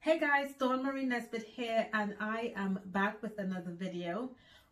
Hey guys, Dawn Marie Nesbitt here, and I am back with another video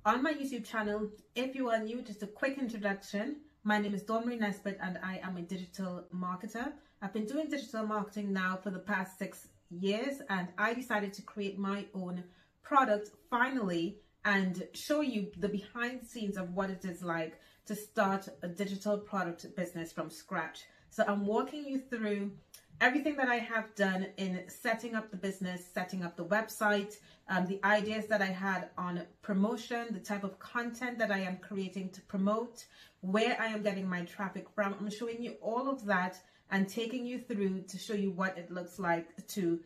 on my YouTube channel. If you are new, just a quick introduction. My name is Dawn Marie Nesbitt and I am a digital marketer. I've been doing digital marketing now for the past 6 years, and I decided to create my own product finally and show you the behind the scenes of what it is like to start a digital product business from scratch. So I'm walking you through everything that I have done in setting up the business, setting up the website, the ideas that I had on promotion, the type of content that I am creating to promote, where I am getting my traffic from. I'm showing you all of that and taking you through to show you what it looks like to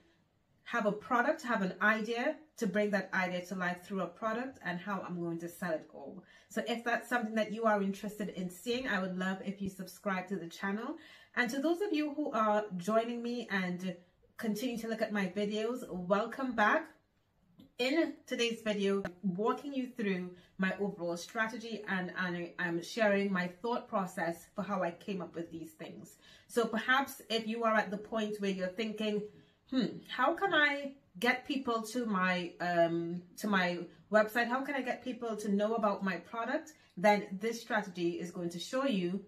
have a product, have an idea, to bring that idea to life through a product, and how I'm going to sell it all. So if that's something that you are interested in seeing, I would love if you subscribe to the channel. And to those of you who are joining me and continue to look at my videos, welcome back. In today's video, I'm walking you through my overall strategy, and I'm sharing my thought process for how I came up with these things. So perhaps if you are at the point where you're thinking, how can I get people to my website? How can I get people to know about my product? Then this strategy is going to show you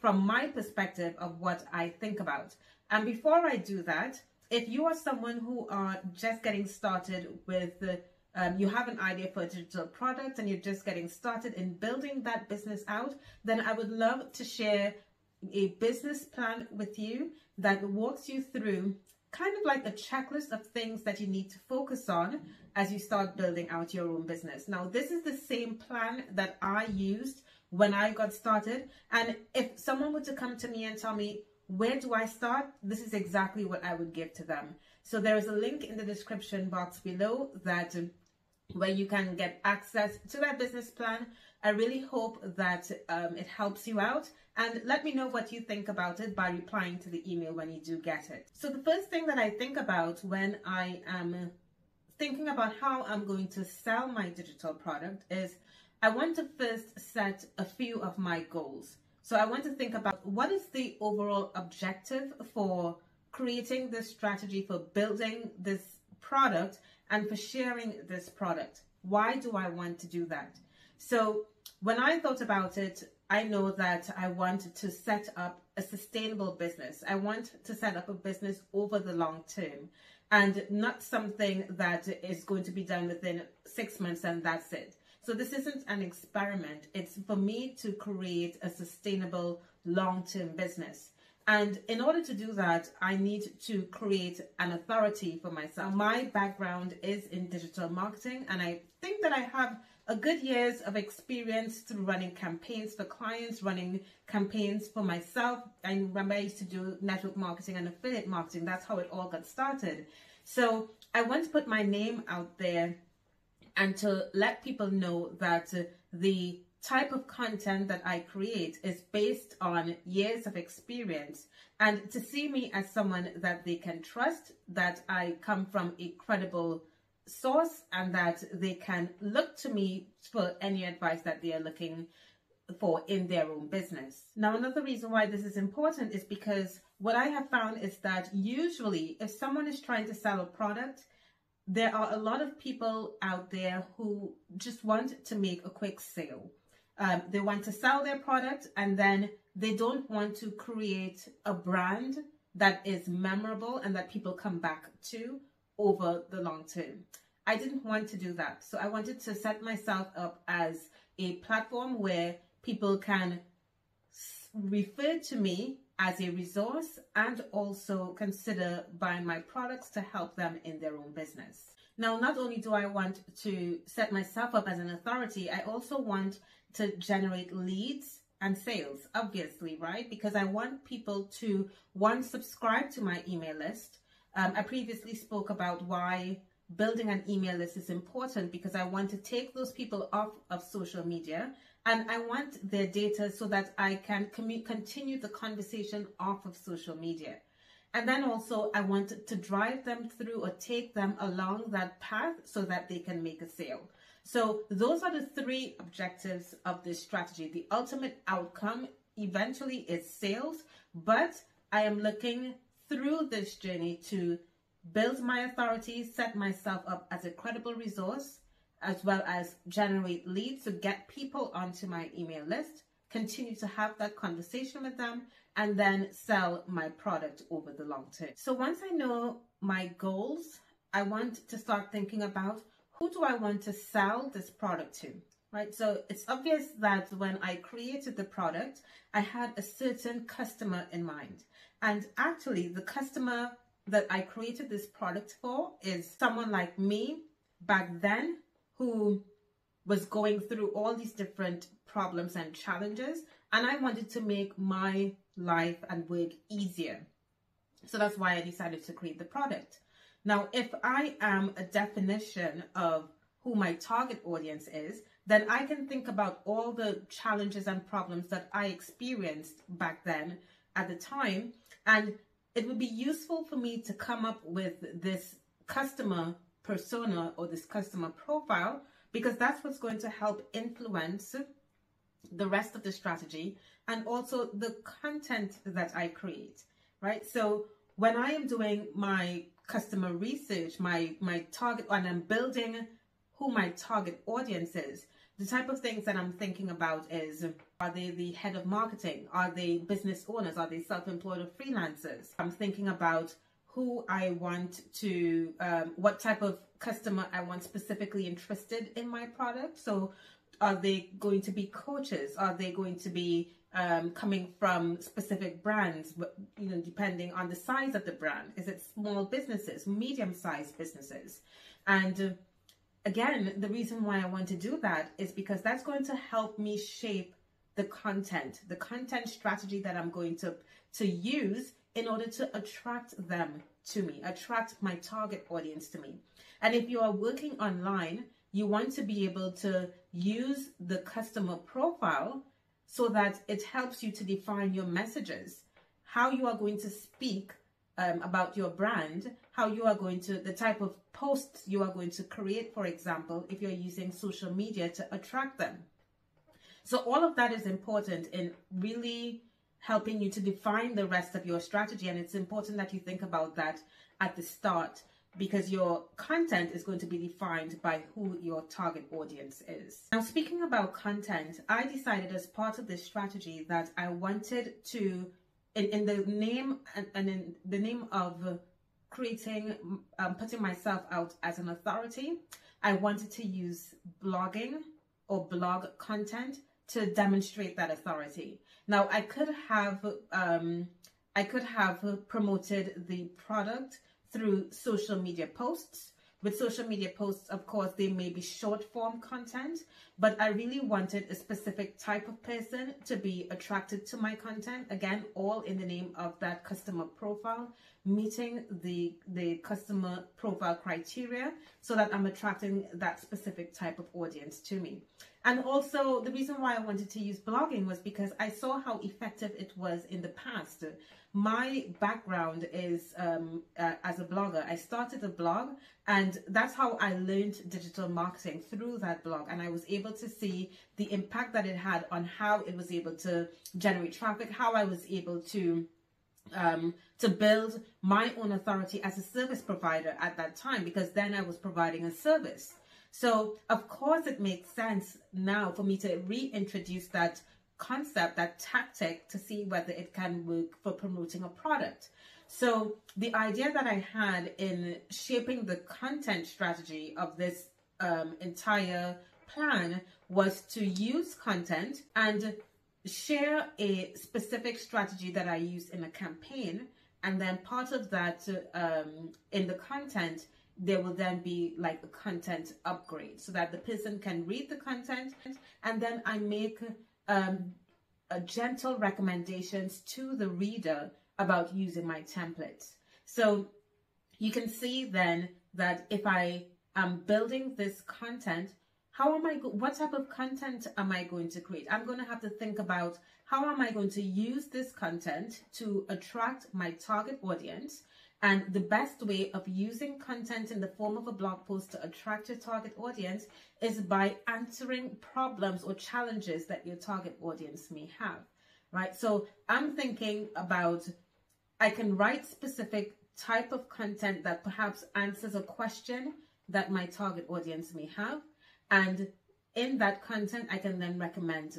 from my perspective of what I think about. And before I do that, if you are someone who are just getting started with you have an idea for a digital product and you're just getting started in building that business out, then I would love to share a business plan with you that walks you through kind of like a checklist of things that you need to focus on as you start building out your own business. Now, this is the same plan that I used when I got started. And if someone were to come to me and tell me, where do I start? This is exactly what I would give to them. So there is a link in the description box below that where you can get access to that business plan. I really hope that it helps you out, and let me know what you think about it by replying to the email when you do get it. So the first thing that I think about when I am thinking about how I'm going to sell my digital product is I want to first set a few of my goals. So I want to think about what is the overall objective for creating this strategy, for building this product, and for sharing this product. Why do I want to do that? So when I thought about it, I know that I want to set up a sustainable business. I want to set up a business over the long term, and not something that is going to be done within 6 months and that's it. So this isn't an experiment. It's for me to create a sustainable long-term business. And in order to do that, I need to create an authority for myself. My background is in digital marketing, and I think that I have a good years of experience through running campaigns for clients, running campaigns for myself. I remember I used to do network marketing and affiliate marketing. That's how it all got started. So I want to put my name out there and to let people know that the type of content that I create is based on years of experience, and to see me as someone that they can trust, that I come from a credible source, and that they can look to me for any advice that they are looking for in their own business. Now, another reason why this is important is because what I have found is that usually if someone is trying to sell a product, there are a lot of people out there who just want to make a quick sale. They want to sell their product, and then they don't want to create a brand that is memorable and that people come back to over the long term. I didn't want to do that. So I wanted to set myself up as a platform where people can refer to me as a resource and also consider buying my products to help them in their own business. Now, not only do I want to set myself up as an authority, I also want to generate leads and sales, obviously, right? Because I want people to, one, subscribe to my email list. I previously spoke about why building an email list is important, because I want to take those people off of social media, and I want their data so that I can continue the conversation off of social media. And then also I want to drive them through or take them along that path so that they can make a sale. So those are the 3 objectives of this strategy. The ultimate outcome eventually is sales, but I am looking through this journey to build my authority, set myself up as a credible resource, as well as generate leads to get people onto my email list, continue to have that conversation with them, and then sell my product over the long term. So once I know my goals, I want to start thinking about, who do I want to sell this product to, right? So it's obvious that when I created the product, I had a certain customer in mind. And actually, the customer that I created this product for is someone like me back then, who was going through all these different problems and challenges, and I wanted to make my life and work easier. So that's why I decided to create the product. Now, if I am a definition of who my target audience is, then I can think about all the challenges and problems that I experienced back then at the time, and it would be useful for me to come up with this customer persona or this customer profile, because that's what's going to help influence the rest of the strategy and also the content that I create, right? So when I am doing my customer research, my target, and I'm building who my target audience is, the type of things that I'm thinking about is, are they the head of marketing? Are they business owners? Are they self-employed or freelancers? I'm thinking about who I want to, what type of customer I want specifically interested in my product. So are they going to be coaches? Are they going to be coming from specific brands, you know, depending on the size of the brand? Is it small businesses, medium-sized businesses? And again, the reason why I want to do that is because that's going to help me shape the content strategy that I'm going to use in order to attract them to me, attract my target audience to me. And if you are working online, you want to be able to use the customer profile so that it helps you to define your messages, how you are going to speak about your brand, how you are going to, the type of posts you are going to create, for example, if you're using social media to attract them. So all of that is important in really helping you to define the rest of your strategy. And it's important that you think about that at the start, because your content is going to be defined by who your target audience is. Now, speaking about content, I decided as part of this strategy that I wanted to, in the name and in the name of creating, putting myself out as an authority, I wanted to use blogging or blog content to demonstrate that authority. Now, I could have promoted the product through social media posts. With social media posts, of course, they may be short form content, but I really wanted a specific type of person to be attracted to my content. Again, all in the name of that customer profile, meeting the customer profile criteria so that I'm attracting that specific type of audience to me. And also the reason why I wanted to use blogging was because I saw how effective it was in the past. My background is as a blogger. I started a blog, and that's how I learned digital marketing, through that blog. And I was able to see the impact that it had on how it was able to generate traffic, how I was able to build my own authority as a service provider at that time, because then I was providing a service. So of course it makes sense now for me to reintroduce that concept, that tactic, to see whether it can work for promoting a product. So the idea that I had in shaping the content strategy of this entire plan was to use content and share a specific strategy that I used in a campaign, and then part of that in the content, there will then be like a content upgrade so that the person can read the content, and then I make a gentle recommendations to the reader about using my templates. So you can see then that if I am building this content, what type of content am I going to create? I'm going to have to think about, how am I going to use this content to attract my target audience? And the best way of using content in the form of a blog post to attract your target audience is by answering problems or challenges that your target audience may have, right? So I'm thinking about, I can write specific type of content that perhaps answers a question that my target audience may have. And in that content, I can then recommend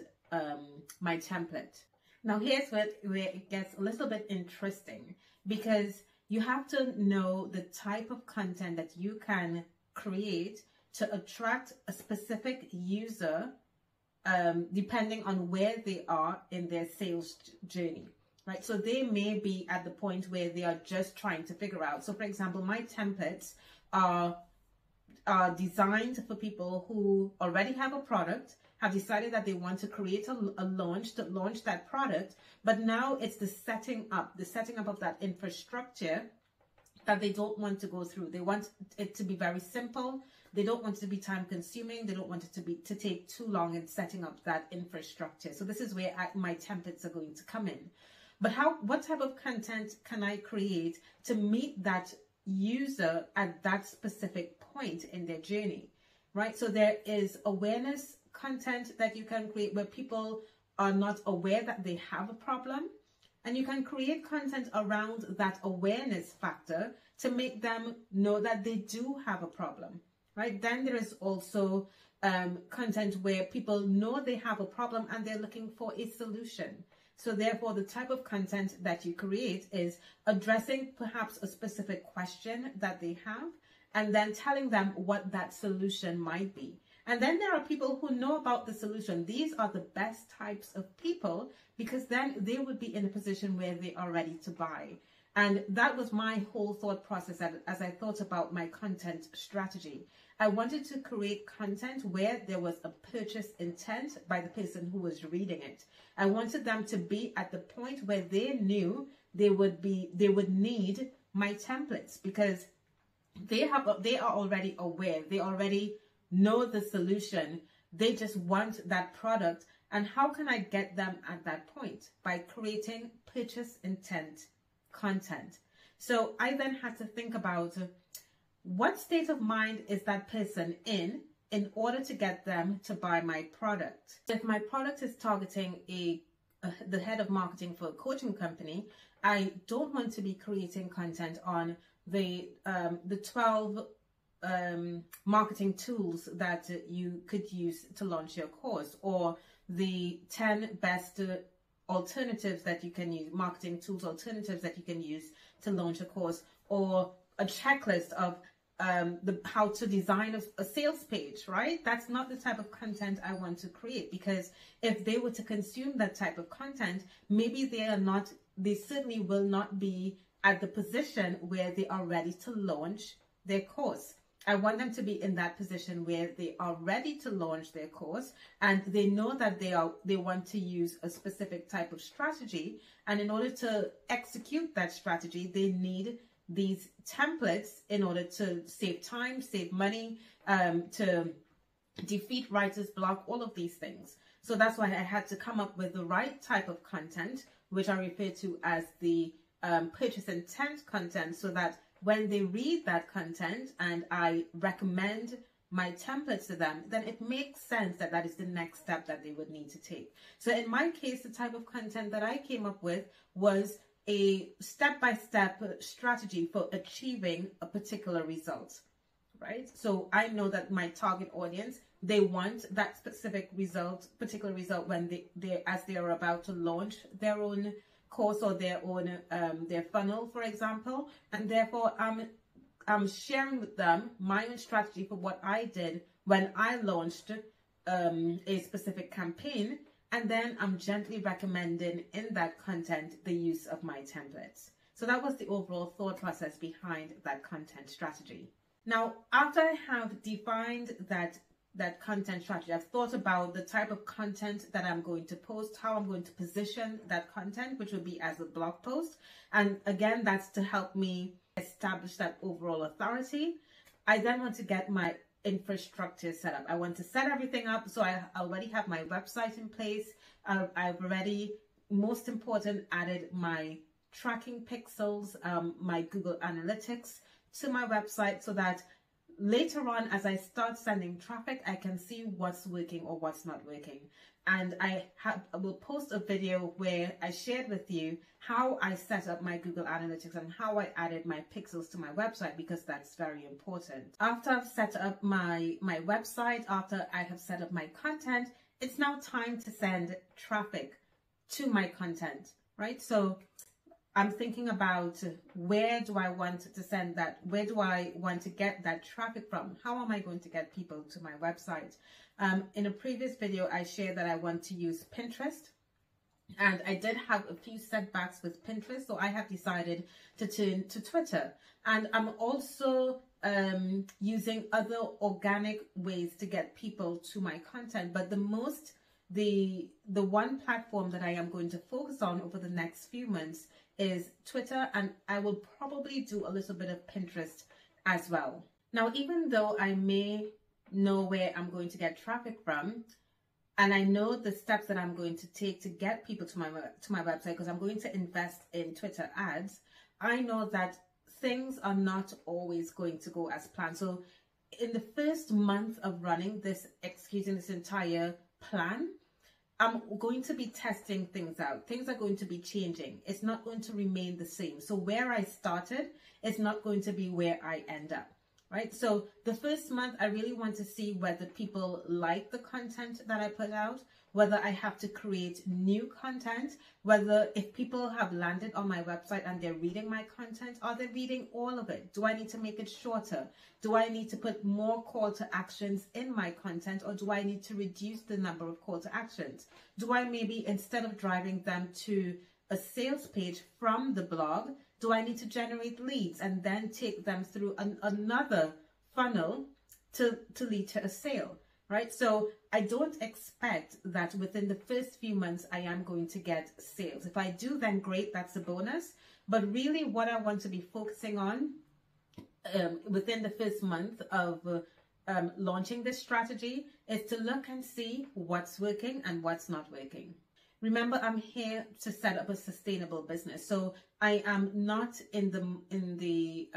my template. Now, here's where it gets a little bit interesting, because you have to know the type of content that you can create to attract a specific user, depending on where they are in their sales journey, right? So they may be at the point where they are just trying to figure out. So for example, my templates are designed for people who already have a product, have decided that they want to create a launch to launch that product, but now it's the setting up of that infrastructure that they don't want to go through. They want it to be very simple. They don't want it to be time consuming. They don't want it to take too long in setting up that infrastructure. So this is where my templates are going to come in. But what type of content can I create to meet that user at that specific point in their journey, right? So there is awareness content that you can create where people are not aware that they have a problem, and you can create content around that awareness factor to make them know that they do have a problem, right? Then there is also content where people know they have a problem and they're looking for a solution. So therefore, the type of content that you create is addressing perhaps a specific question that they have, and then telling them what that solution might be. And then there are people who know about the solution. These are the best types of people, because then they would be in a position where they are ready to buy. And that was my whole thought process as I thought about my content strategy. I wanted to create content where there was a purchase intent by the person who was reading it. I wanted them to be at the point where they knew they would need my templates, because they are already aware. They already know the solution. They just want that product. And how can I get them at that point? By creating purchase intent content. So I then had to think about what state of mind is that person in order to get them to buy my product. If my product is targeting the head of marketing for a coaching company, I don't want to be creating content on the 12 marketing tools that you could use to launch your course, or the 10 best alternatives that you can use, marketing tools alternatives that you can use to launch a course, or a checklist of how to design a sales page, right? That's not the type of content I want to create, because if they were to consume that type of content, maybe they certainly will not be at the position where they are ready to launch their course. I want them to be in that position where they are ready to launch their course, and they know that they want to use a specific type of strategy. And in order to execute that strategy, they need these templates in order to save time, save money, to defeat writer's block, all of these things. So that's why I had to come up with the right type of content, which I refer to as the purchase intent content, so that when they read that content and I recommend my templates to them, then it makes sense that that is the next step that they would need to take. So in my case, the type of content that I came up with was a step-by-step strategy for achieving a particular result, right? So I know that my target audience, they want that specific result, particular result, when as they are about to launch their own course or their own their funnel, for example. And therefore I'm sharing with them my own strategy for what I did when I launched a specific campaign, and then I'm gently recommending in that content the use of my templates. So that was the overall thought process behind that content strategy. Now, after I have defined that content strategy, I've thought about the type of content that I'm going to post, how I'm going to position that content, which will be as a blog post. And again, that's to help me establish that overall authority. I then want to get my infrastructure set up. I want to set everything up. So I already have my website in place. I've already, most important, added my tracking pixels, my Google Analytics to my website, so that later on, as I start sending traffic, I can see what's working or what's not working. And I will post a video where I shared with you how I set up my Google Analytics and how I added my pixels to my website, because that's very important. After I've set up my website, after I have set up my content, it's now time to send traffic to my content, right? So I'm thinking about where do I want to send that? Where do I want to get that traffic from? How am I going to get people to my website? In a previous video, I shared that I want to use Pinterest, and I did have a few setbacks with Pinterest, so I have decided to turn to Twitter. And I'm also using other organic ways to get people to my content, but the one platform that I am going to focus on over the next few months is Twitter, and I will probably do a little bit of Pinterest as well. Now, even though I may know where I'm going to get traffic from, and I know the steps that I'm going to take to get people to my website, because I'm going to invest in Twitter ads, I know that things are not always going to go as planned. So in the first month of running this, executing this entire plan, I'm going to be testing things out. Things are going to be changing. It's not going to remain the same. So where I started is not going to be where I end up, right? So the first month, I really want to see whether people like the content that I put out, whether I have to create new content, whether if people have landed on my website and they're reading my content, are they reading all of it? Do I need to make it shorter? Do I need to put more call to actions in my content, or do I need to reduce the number of call to actions? Do I maybe, instead of driving them to a sales page from the blog, do I need to generate leads and then take them through another funnel to lead to a sale, right? So I don't expect that within the first few months I am going to get sales. If I do, then great, that's a bonus. But really what I want to be focusing on within the first month of launching this strategy is to look and see what's working and what's not working. Remember, I'm here to set up a sustainable business. So I am not in the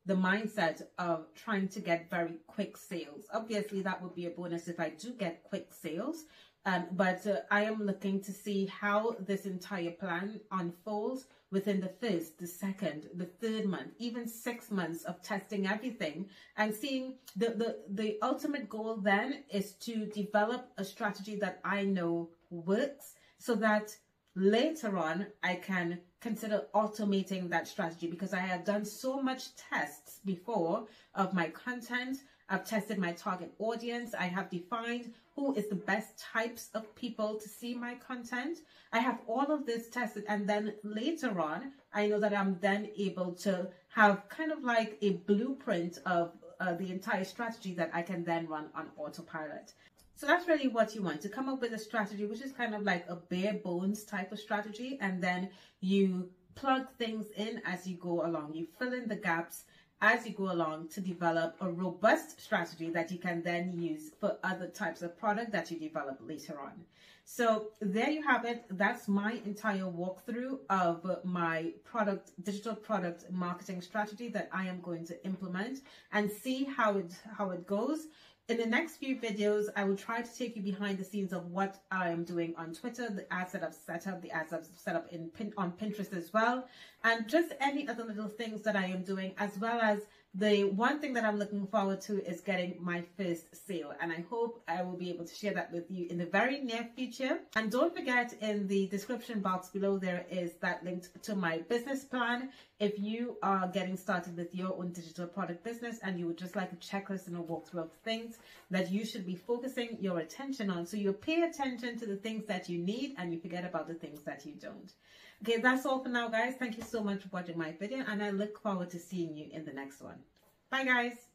mindset of trying to get very quick sales. Obviously, that would be a bonus if I do get quick sales. But I am looking to see how this entire plan unfolds within the first, the second, the third month, even 6 months of testing everything and seeing the ultimate goal then is to develop a strategy that I know works, so that later on I can consider automating that strategy, because I have done so much tests before of my content. I've tested my target audience. I have defined who is the best types of people to see my content. I have all of this tested, and then later on, I know that I'm then able to have kind of like a blueprint of the entire strategy that I can then run on autopilot. So that's really what you want, to come up with a strategy which is kind of like a bare bones type of strategy, and then you plug things in as you go along. You fill in the gaps as you go along to develop a robust strategy that you can then use for other types of product that you develop later on. So there you have it. That's my entire walkthrough of my digital product marketing strategy that I am going to implement and see how it goes. In the next few videos, I will try to take you behind the scenes of what I am doing on Twitter, the ads that I've set up, the ads I've set up on Pinterest as well, and just any other little things that I am doing, as well as the one thing that I'm looking forward to is getting my first sale, and I hope I will be able to share that with you in the very near future. And don't forget, in the description box below there is that link to my business plan. If you are getting started with your own digital product business and you would just like a checklist and a walkthrough of things that you should be focusing your attention on, so you pay attention to the things that you need and you forget about the things that you don't. Okay, that's all for now, guys. Thank you so much for watching my video, and I look forward to seeing you in the next one. Bye, guys.